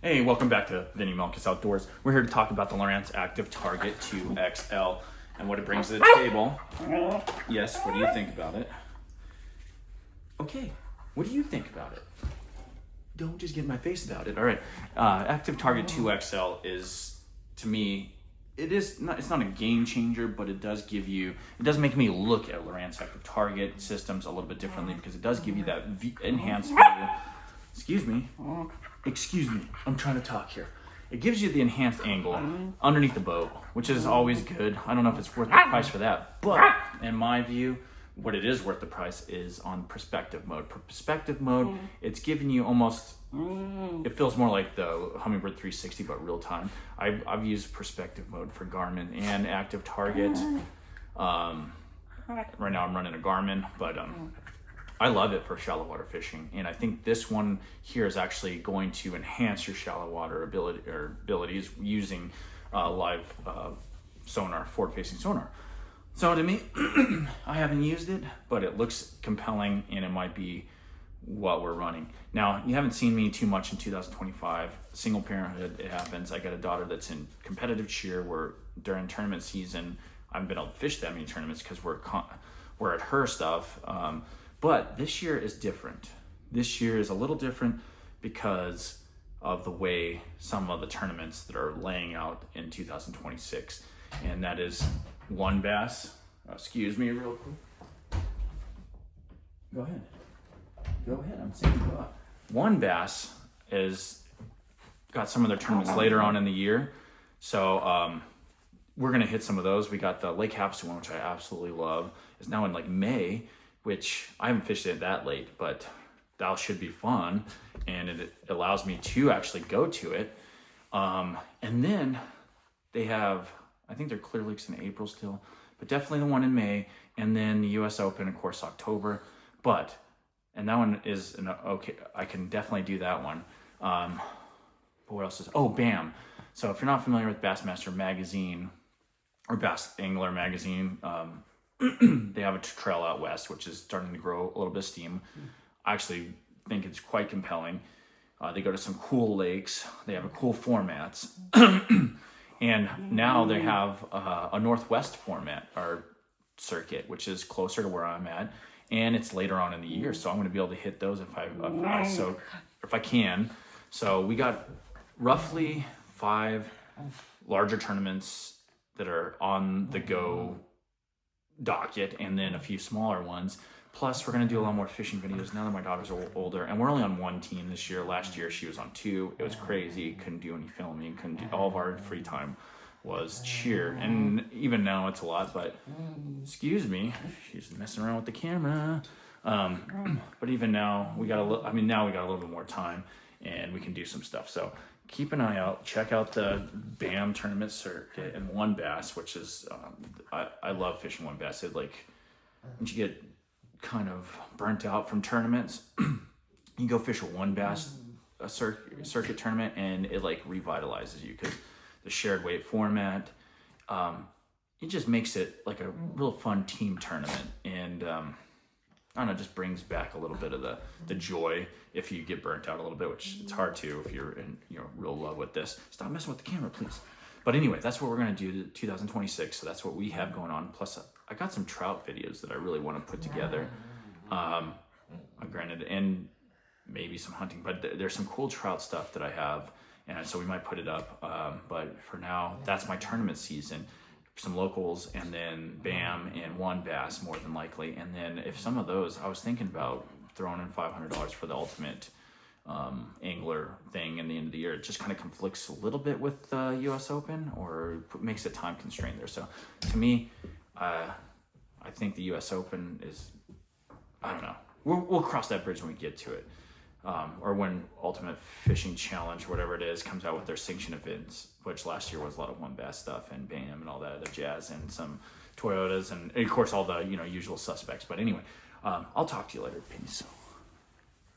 Hey, welcome back to Vinny Melkus Outdoors. We're here to talk about the Lowrance AT2XL and what it brings to the table. Yes, what do you think about it? Okay, what do you think about it? Don't just get in my face about it. All right, AT2XL is, to me, it's not a game changer, but it does make me look at Lowrance active target systems a little bit differently because it does give you that enhanced view. Excuse me, I'm trying to talk here. It gives you the enhanced angle underneath the boat, which is always good. I don't know if it's worth the price for that, but in my view, what it is worth the price is on perspective mode. Perspective mode, it's giving you almost, it feels more like the Humminbird 360, but real time. I've used perspective mode for Garmin and active target. Right now I'm running a Garmin, but I love it for shallow water fishing, and I think this one here is actually going to enhance your shallow water abilities using live sonar, forward-facing sonar. So to me, I haven't used it, but it looks compelling, and it might be what we're running. Now, you haven't seen me too much in 2025. Single parenthood, it happens. I got a daughter that's in competitive cheer where during tournament season, I haven't been able to fish that many tournaments because we're at her stuff. But this year is different. This year is a little different because of the way some of the tournaments that are laying out in 2026. And that is one bass. Excuse me real quick. Go ahead. I'm saying go up. One bass is got some of their tournaments later on in the year. So we're going to hit some of those. We got the Lake Havasu one, which I absolutely love. It's now in like May, which I haven't fished it that late, but that should be fun. And it allows me to actually go to it. And then they have, I think they're Clear Lakes in April still, but definitely the one in May. And then the US Open, of course, October. And that one is, okay, I can definitely do that one. But what else is, BAM. So if you're not familiar with Bassmaster Magazine or Bass Angler Magazine, they have a trail out west, which is starting to grow a little bit of steam. I actually think it's quite compelling. They go to some cool lakes. They have a cool formats. And now they have a Northwest format or circuit, which is closer to where I'm at. And it's later on in the year. So I'm going to be able to hit those if I can. So we got roughly 5 larger tournaments that are on the go docket, and then a few smaller ones. Plus, we're going to do a lot more fishing videos now that my daughters are older, and we're only on one team this year. Last year, she was on 2. It was crazy. Couldn't do any filming. All of our free time was cheer, and even now it's a lot. But excuse me, she's messing around with the camera. But even now, we got a little bit more time, and we can do some stuff. So keep an eye out. Check out the BAM tournament circuit and one bass, which is I love fishing one bass. It when you get kind of burnt out from tournaments, you go fish a one bass circuit tournament, and it revitalizes you because the shared weight format, it just makes it like a real fun team tournament, and I don't know, it just brings back a little bit of the joy if you get burnt out a little bit, which it's hard to if you're in real love with this. Stop messing with the camera, please. But anyway, that's what we're going to do to 2026. So that's what we have going on. Plus, I got some trout videos that I really want to put together. Granted, and maybe some hunting, but there's some cool trout stuff that I have. And so we might put it up. But for now, that's my tournament season. Some locals, and then BAM and one bass more than likely. And then if some of those, I was thinking about throwing in $500 for the ultimate angler thing in the end of the year. It just kind of conflicts a little bit with the US Open, or makes a time constraint there. So to me, I think the US Open is, I don't know. We'll cross that bridge when we get to it. Or when Ultimate Fishing Challenge, whatever it is, comes out with their sanction events, which last year was a lot of one bass stuff and BAM and all that other jazz, and some Toyotas, and of course all the usual suspects. But anyway, I'll talk to you later. Peace.